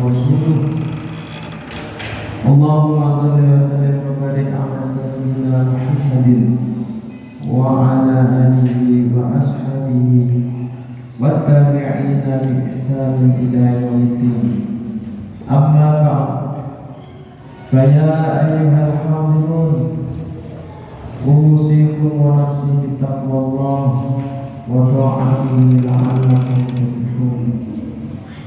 ورسوله اللهم صل وسلم وبارك على سيدنا محمد وعلى آله وأصحابه والتابعين بإحسان إلى يوم الدين أما بعد فيا أيها الحاضرون أوصيكم ونفسي بتقوى الله وطاعته لعلكم تفلحون.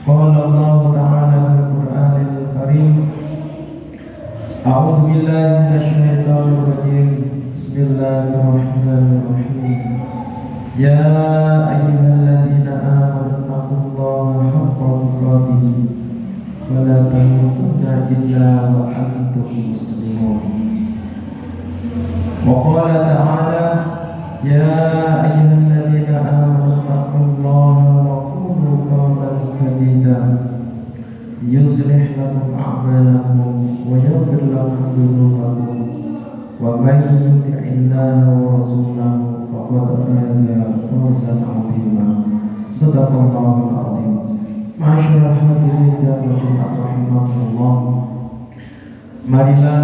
قال الله تعالى في القرآن الكريم أعوذ بالله من الشيطان الرجيم بسم الله الرحمن الرحيم يا أيها الذين آمنوا اتقوا الله حق تقاته ولا تموتن إلا وأنتم مسلمون. وقال تعالى يا أيها الذين آمنوا اتقوا الله وقولوا قولا سديدا يصلح لكم أعمالكم ويغفر لكم ذنوبكم ومن يطع الله ورسوله فقد فاز فوزا عظيما. صدق الله العظيم. معاشر الحاضرين jamaah rahimakumullah, marilah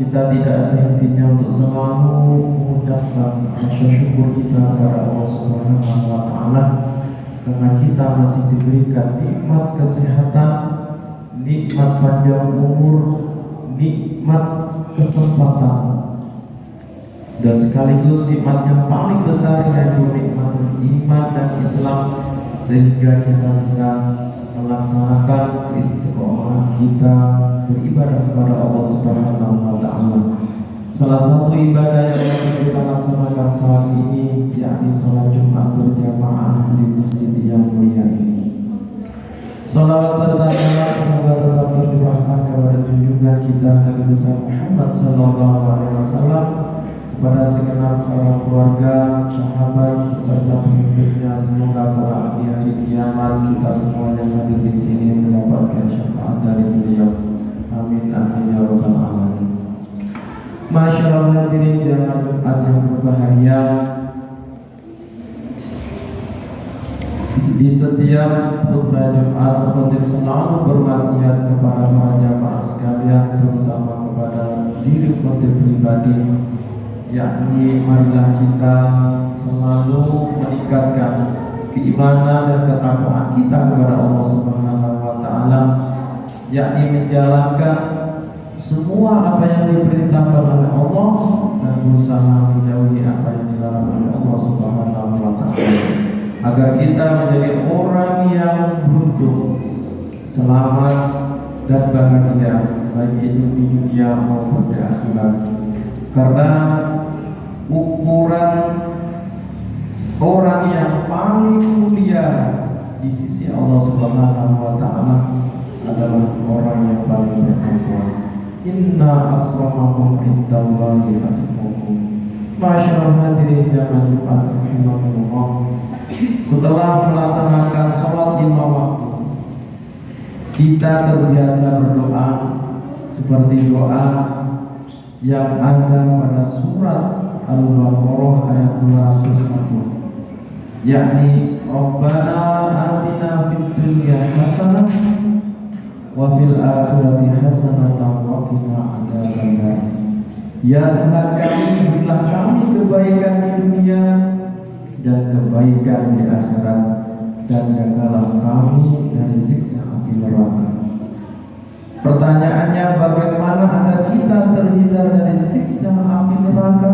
kita tidak ada hentinya untuk selalu mengucapkan rasa syukur kita kepada Allah Subhanahu wa Ta'ala karena kita masih diberikan nikmat kesehatan, nikmat panjang umur, nikmat kesempatan, dan sekaligus nikmat yang paling besar yaitu nikmat iman dan Islam, sehingga kita bisa melaksanakan istiqomah kita beribadah kepada Allah Subhanahu wa Ta'ala. Salah satu ibadah yang kita laksanakan saat ini yakni sholat Jumat berjamaah di masjid yang mulia ini. Salawat serta salam semoga tetap tercurahkan kepada junjungan kita Nabi besar Muhammad sallallahu alaihi wasallam, kepada segenap para keluarga, sahabat serta pengikutnya. Semoga kelak di hari kiamat kita semua yang hadir di sini mendapatkan syafaat dari beliau. Amin amin ya rabbal alamin. Masyaallah, hadirin jamaah Jumat yang berbahagia, di setiap khutbah Jumat khatib selalu berwasiat kepada para jamaah sekalian, terutama kepada diri khatib pribadi, yakni marilah kita selalu meningkatkan keimanan dan ketakwaan kita kepada Allah Subhanahu wa Ta'ala, yakni menjalankan semua apa yang diperintahkan oleh Allah dan berusaha menjauhi apa yang dilarang oleh Allah Subhanahu wa Ta'ala, agar kita menjadi orang yang beruntung, selamat dan bahagia baik itu di dunia maupun di akhirat. Karena ukuran orang yang paling mulia di sisi Allah Subhanahu wa Ta'ala adalah orang yang paling bertakwa. Inna akramakum indallahi atqakum. Masyaallah, hadirin jamaah Jumat rahimakumullah. Setelah melaksanakan sholat 5 waktu, kita terbiasa berdoa seperti doa yang ada pada surat Al-Baqarah ayat 201, yakni Rabbana atina fid dunya hasanah wa fil akhirati hasanatan wa qina adzabannar. Ya Tuhan kami, berilah kami kebaikan di dunia dan kebaikan di akhirat, dan jagalah kami dari siksa api neraka. Pertanyaannya, bagaimana agar kita terhindar dari siksa api neraka?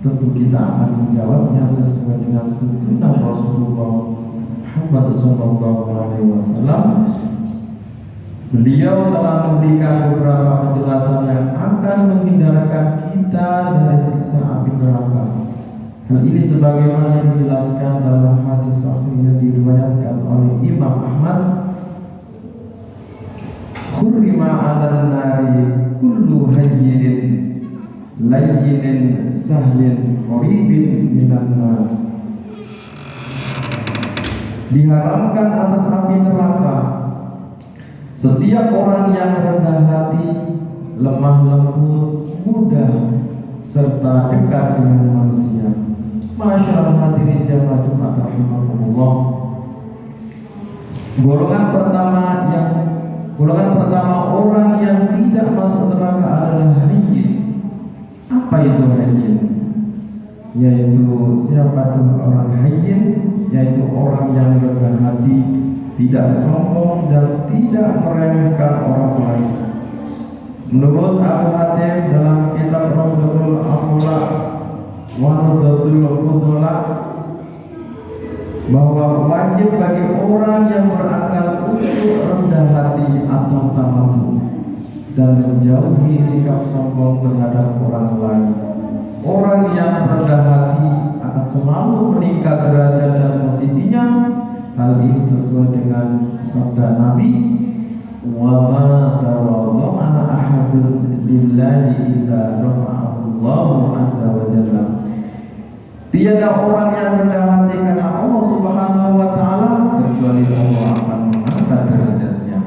Tentu kita akan menjawabnya sesuai dengan tuntunan Rasulullah Muhammad SAW. Beliau telah memberikan beberapa penjelasan yang akan menghindarkan kita dari siksa api neraka. Hal ini sebagaimana dijelaskan dalam hadis sahih yang diriwayatkan oleh Imam Ahmad. Hurrima 'alan nari kullu hayyinin layyinin sahlin qaribin minan nas. Diharamkan atas api neraka setiap orang yang rendah hati, lemah lembut, mudah, serta dekat dengan manusia. Masyaallah, hadirin jamaah Jumat rahimakumullah. Golongan pertama yang Golongan pertama, orang yang tidak masuk neraka adalah hayyin. Apa itu hayyin? Yaitu siapa itu orang hayyin? Yaitu orang yang rendah hati, tidak sombong dan tidak meremehkan orang lain. Menurut Abu Hatim dalam kitab Rawdatul Akhlaq wa Rawdatul Fudala, bahwa wajib bagi orang yang berakal untuk rendah hati atau tamadhu dan menjauhi sikap sombong terhadap orang lain. Orang yang rendah hati akan selalu meningkat derajat dan posisinya. Hal ini sesuai dengan sabda Nabi, wa ma tawadda'a ahadun lillahi illa rafa'ahu Allahu azza wa jalla. Tiada orang yang rendah hati karena Allah Subhanahu wa taala kecuali Allah akan mengangkat derajatnya.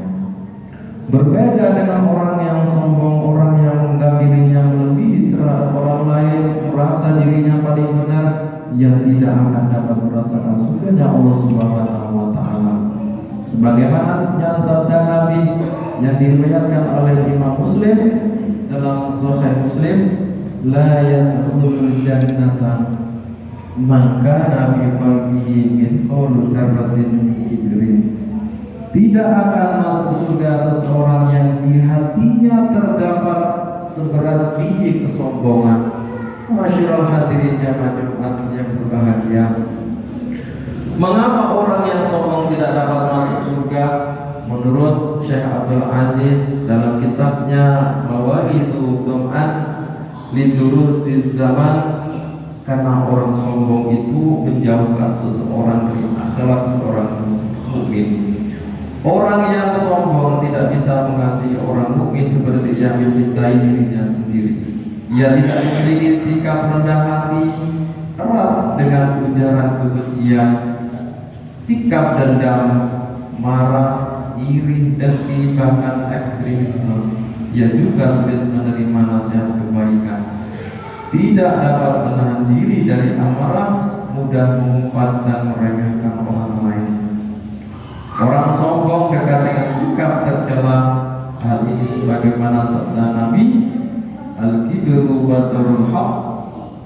Berbeda dengan orang yang sombong, orang yang menganggap dirinya melebihi terhadap orang lain, merasa dirinya paling benar, yang tidak akan dapat merasakan surganya Allah Subhanahu wa taala. Sebagaimana sabda Nabi yang diriwayatkan oleh Imam Muslim dalam Sahih Muslim, la yadkhulul jannata man kana fi qalbihi mithqalu dzarratin min kibrin. Tidak akan masuk surga seseorang yang di hatinya terdapat seberat biji kesombongan. Masyaallah, hadirin jamaah Jumat yang berbahagia. Mengapa orang yang sombong tidak dapat masuk surga? Menurut Syekh Abdul Aziz dalam kitabnya Mawaridu Tum'an Lidurusis Zaman, karena orang sombong itu menjauhkan seseorang dari akhlak seorang mukmin. Orang yang sombong tidak bisa mengasihi orang mukmin seperti yang mencintai dirinya sendiri. Ia tidak memiliki sikap rendah hati, erat dengan ujaran kebencian, sikap dendam, marah, iri, dan bahkan ekstremisme. Ia juga sulit menerima nasihat kebaikan, tidak dapat menahan diri dari amarah, mudah mengumpat dan meremehkan orang lain. Orang sombong dekat dengan sikap tercela. Hal ini sebagaimana sabda Nabi, al-kibru batarul haq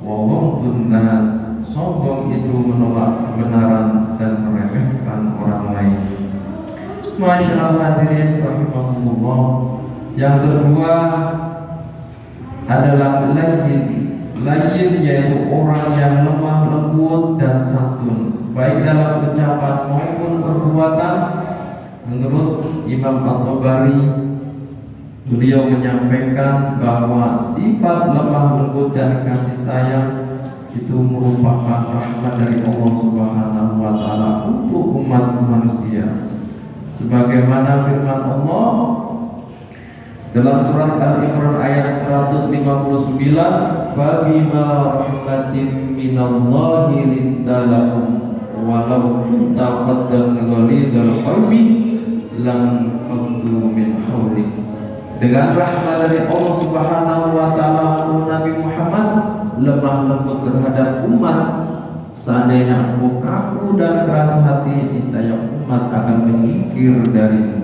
wa ghamtun nas. Sombong itu menolak kebenaran dan meremehkan orang lain. Masyaallah, hadirin rahimahullah. Yang kedua adalah layyin. Layyin yaitu orang yang lemah lembut dan santun, baik dalam ucapan maupun perbuatan. Menurut Imam At-Tabari, beliau menyampaikan bahwa sifat lemah lembut dan kasih sayang itu merupakan rahmat dari Allah Subhanahu wa taala untuk umat manusia. Sebagaimana firman Allah dalam surat Al-Imran ayat 159, "Fabima rahmatin minallahi lintalahum walau kunta qaddan ghalidal qalbi lam qaddu min hawlik." Dengan rahmat dari Allah Subhanahu wa taala, Nabi Muhammad lemah lembut terhadap umat. Seandainya engkau kaku dan keras hati, niscaya umat akan menyingkir darimu.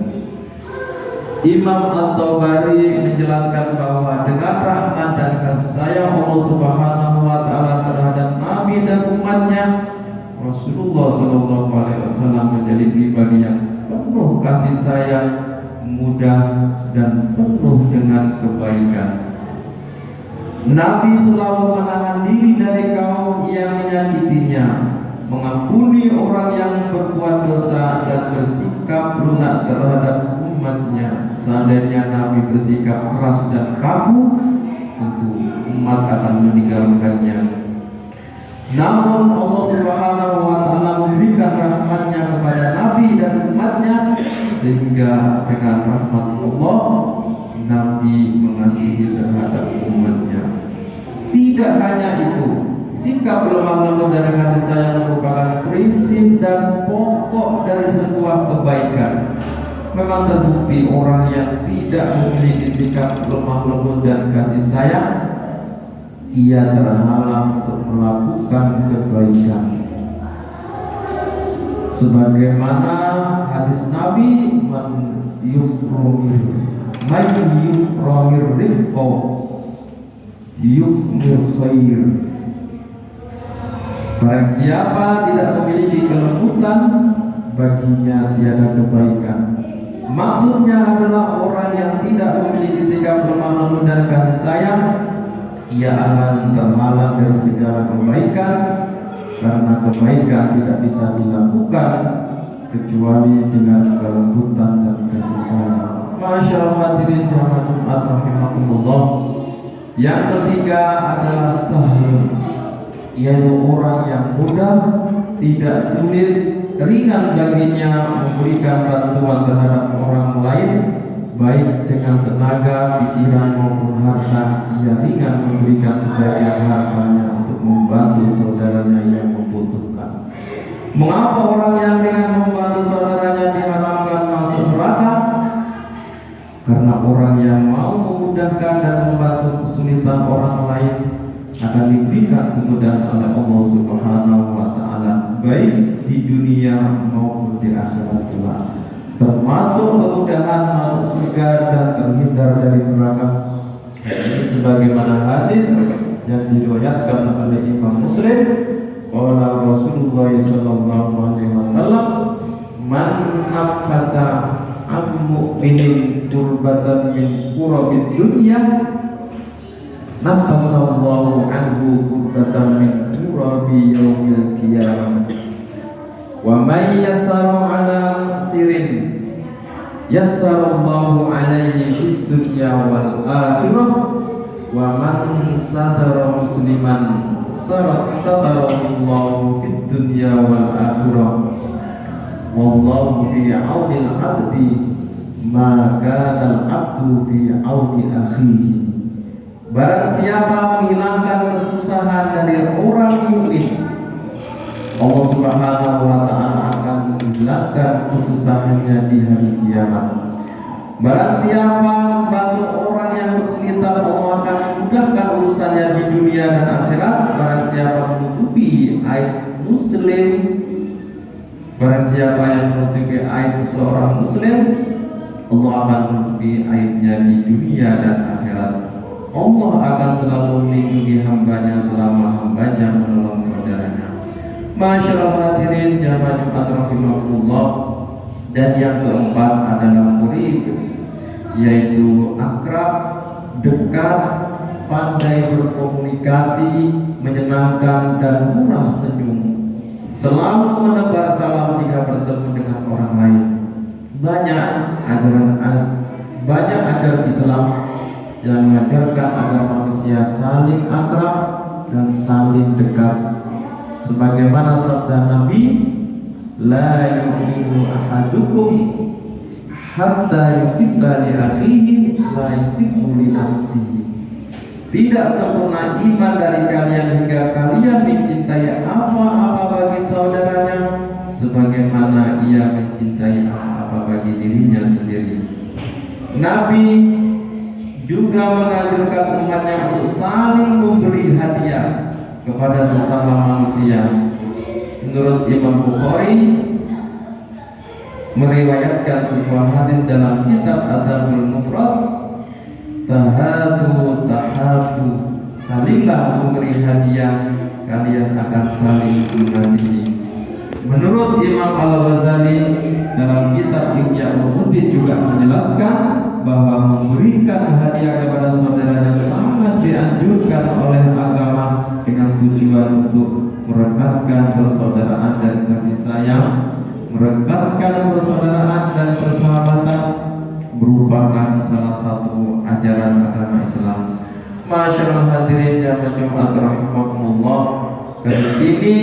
Imam At-Tabari menjelaskan bahwa dengan rahmat dan kasih sayang Allah Subhanahu wa taala terhadap Nabi dan umatnya, Rasulullah sallallahu alaihi wasallam menjadi pribadi yang penuh kasih sayang, mudah dan penuh dengan kebaikan. Nabi selalu menahan diri dari kaum yang menyakitinya, mengampuni orang yang berbuat dosa dan bersikap lunak terhadap umatnya. Seandainya Nabi bersikap keras dan kaku, tentu umat akan meninggalkannya. Namun Allah Subhanahu wa taala memberikan rahmatnya kepada Nabi dan umatnya, sehingga dengan rahmat Allah Nabi mengasihi terhadap umatnya. Tidak hanya itu, sikap lemah lembut dan kasih sayang merupakan prinsip dan pokok dari sebuah kebaikan. Memang terbukti orang yang tidak memiliki sikap lemah lembut dan kasih sayang, ia terhalang untuk melakukan kebaikan. Sebagaimana hadis Nabi, "Man yukhromir may yukhromir rifqo yukmir khair. Barang siapa tidak memiliki kelembutan, baginya tiada kebaikan. Maksudnya adalah orang yang tidak memiliki sikap lemah lembut dan kasih sayang, ia akan terhalang dari segala kebaikan, karena kebaikan tidak bisa dilakukan kecuali dengan kelembutan dan kasih sayang. Masyaallah hadirin jamaah Jumat rahimakumullah. Yang ketiga adalah sahih, yaitu orang yang mudah, tidak sulit, ringan baginya memberikan bantuan terhadap orang lain, baik dengan tenaga, pikiran maupun harta. Ia ringan memberikan sebagian hartanya untuk membantu saudaranya yang membutuhkan. Mengapa orang yang ringan membantu saudaranya diharamkan masuk neraka? Karena orang yang mau memudahkan dan membantu kesulitan orang lain akan diberikan kemudahan oleh Allah Subhanahu wa Ta'ala, baik di dunia maupun di akhirat kelak, termasuk kemudahan masuk surga dan terhindar dari neraka. Ini sebagaimana hadis yang diriwayatkan oleh Imam Muslim, qala Rasulullah sallallahu alaihi wasallam, man nafasa am mu'minin turbatan min kurabid dunya nafasallahu anhu kurbatan min turabi yaumil qiyamah. Wa may yassara ala muksirin yassarallahu alaihi fid dunya wal akhirah. Wa man satara musliman satarallahu fid dunya wal akhirah. Wallahu fi aunil abdi ma kana al abdu fi auni akhihi. Barang siapa menghilangkan kesusahan dari orang mukmin, Allah Subhanahu wa Ta'ala akan menghilangkan kesusahannya di hari kiamat. Barang siapa membantu orang yang kesulitan, Allah akan memudahkan urusannya di dunia dan akhirat. Barang siapa menutupi aib muslim, barang siapa yang menutupi aib seorang muslim, Allah akan menutupi aibnya di dunia dan akhirat. Allah akan selalu melindungi hambanya selama hambanya menolong saudaranya. Masyaallah hadirin jamaah Jumat rahimakumullah. Dan yang keempat adalah murid, yaitu akrab, dekat, pandai berkomunikasi, menyenangkan dan murah senyum, selalu menebar salam jika bertemu dengan orang lain. Banyak ajaran Islam yang mengajarkan agar manusia saling akrab dan saling dekat. Sebagaimana sabda Nabi, la yu'minu ahadukum hatta yuhibba li akhihi la yuhibbu li nafsihi. Tidak sempurna iman dari kalian hingga kalian mencintai apa-apa bagi saudaranya sebagaimana ia mencintai apa-apa bagi dirinya sendiri. Nabi juga menganjurkan umatnya untuk saling memberi hadiah kepada sesama manusia. Menurut Imam Bukhari meriwayatkan sebuah hadis dalam kitab Adabul Mufrad, tahadu, salinglah memberi hadiah, kalian akan saling mengasihi. Menurut Imam Al-Ghazali dalam kitab Ihya Ulumuddin juga menjelaskan bahwa memberikan hadiah kepada saudaranya sangat dianjurkan oleh agama dengan tujuan untuk merekatkan persaudaraan dan kasih sayang, merekatkan persaudaraan dan persahabatan, merupakan salah satu ajaran agama Islam. Masyaallah hadirin jamaah Jumat rahimakumullah. Dari sini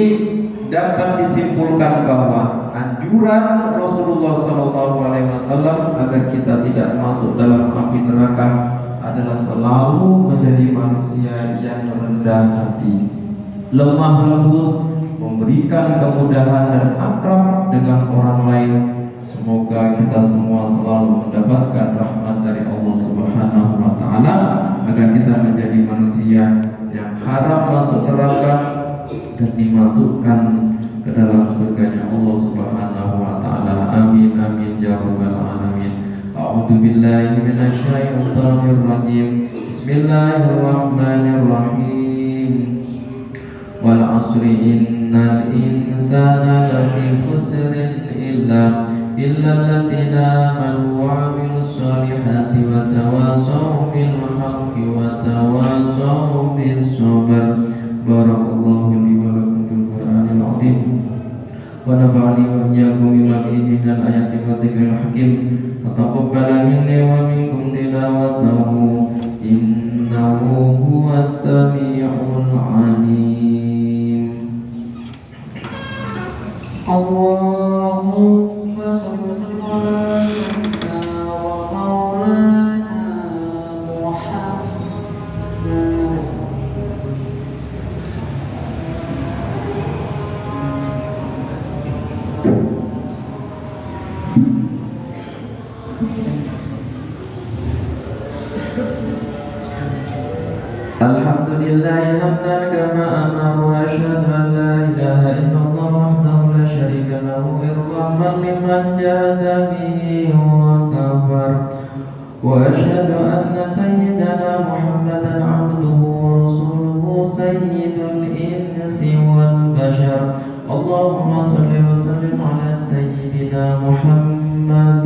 dapat disimpulkan bahwa anjuran Rasulullah SAW agar kita tidak masuk dalam api neraka adalah selalu menjadi manusia yang rendah hati, lemah lembut, memberikan kemudahan dan akrab dengan orang lain. Semoga kita semua selalu mendapatkan rahmat dari Allah Subhanahu wa Ta'ala, agar kita menjadi manusia yang haram masuk neraka dan dimasukkan ke dalam surganya Allah Subhanahu wa Ta'ala. Amin amin ya rabbal alamin. A'udzu billahi minasyaitonir rajim. Bismillahirrahmanirrahim. Wal 'asri innal insana lafi khusrin illa alladziina aamanu wa 'amilus shalihati wa tawassaw bil haqqi wa tawassaw bis sabr. Barakallahu li wa lakum fil Qur'anil 'azim. Wa nafa'ani wa iyyakum bima fihi minal ayati wa dzikril hakim. Taqabbal minni wa minkum tilawatahu innahu huwas sami'ul 'alim. Allahumma shalli wa sallim ala sayyidina wa maulana Muhammad. Alhamdulillahi hamdan kama amara wa asyhadu an la ilaha illallah wahdahu la syarika lahu irhaman liman jahada bihi wa kafar. Wa asyhadu anna sayyidana Muhammadan abduhu wa rasuluhu sayyidul insi wal bashar. Allahumma shalli wa sallim ala sayyidina Muhammad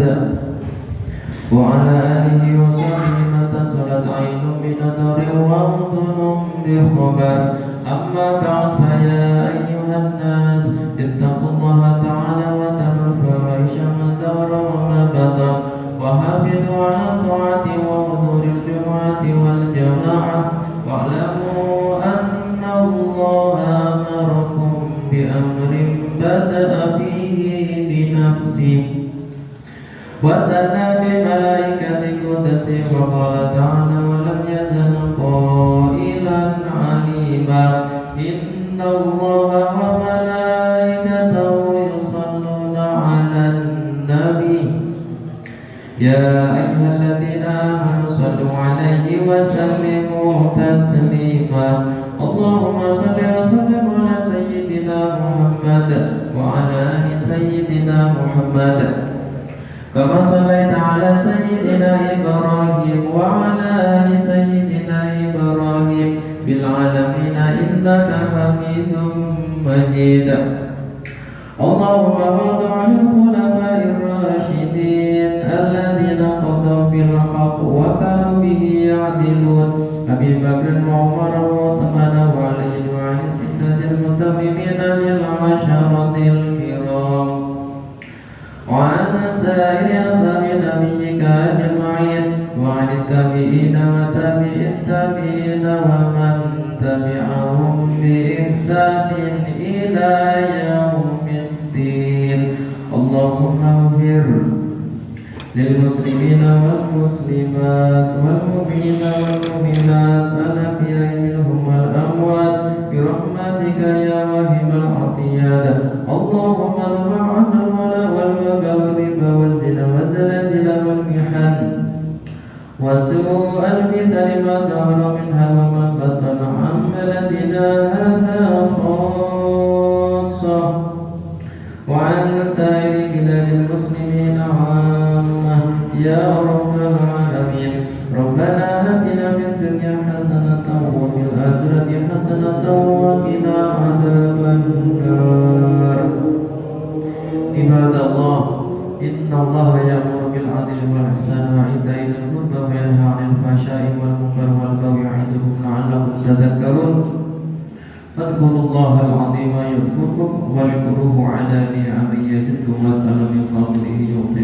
wa ala alihi wa sahbihi mata salat ainun binadari wa udhunum bi khabar. Amma ba'd fa ya ayyuhan nas ittaqullaha ta'ala wa darul fawahisha ma dara wa ma batan wa hafidhu ala ta'ati wa huduril jumu'ati wal jama'ah wa'lamu anna allaha amarakum bi amrin bada'a fihi bi nafsihi وثنى بملائكة قدسه وقال تعالى ولم يزل قائلا عليما إن الله وملائكته يصلون على النبي يا أيها الذين آمنوا صلوا عليه وسلموا تسليما اللهم صل وسلم على سيدنا محمد وعلى آل سيدنا محمد كما صليت على سيدنا إبراهيم وعلى آل سيدنا إبراهيم بالعالمين إنك حميد مجيد اللهم بارك على الخلفاء الراشدين الذين قضوا بالحق وكانوا به يعدلون أبي بكر وعمر وعثمان وعلي وعن الستة المتممين للعشرة الكرام وعن سائر أصحاب نبيك أجمعين وعن التابعين وتابع التابعين ومن تبعهم بإحسان إلى يوم الدين. اللهم اغفر للمسلمين والمسلمات والمؤمنين والمؤمنات الأحياء منهم والأموات برحمتك يا واهب العطيات. اللهم ارفع عنا الولاء والمغارب والزنا والزلازل والمحن وسوء الفتن ما ظهر منها وما بطن عن بلدنا هذا خاصة وعن سائر بلاد المسلمين عامة يا رب العالمين. ربنا آتنا في الدنيا حسنة وفي الآخرة حسنة وقنا عذاب النار. عباد الله إن الله يأمر بالعدل والإحسان وإيتاء ذي القربى وينهى عن الفحشاء والمنكر والبغي يعظكم لعلكم تذكرون. فاذكروا الله العظيم يذكركم واشكروه على نعمه يزدكم واسألوا من فضله يؤتكم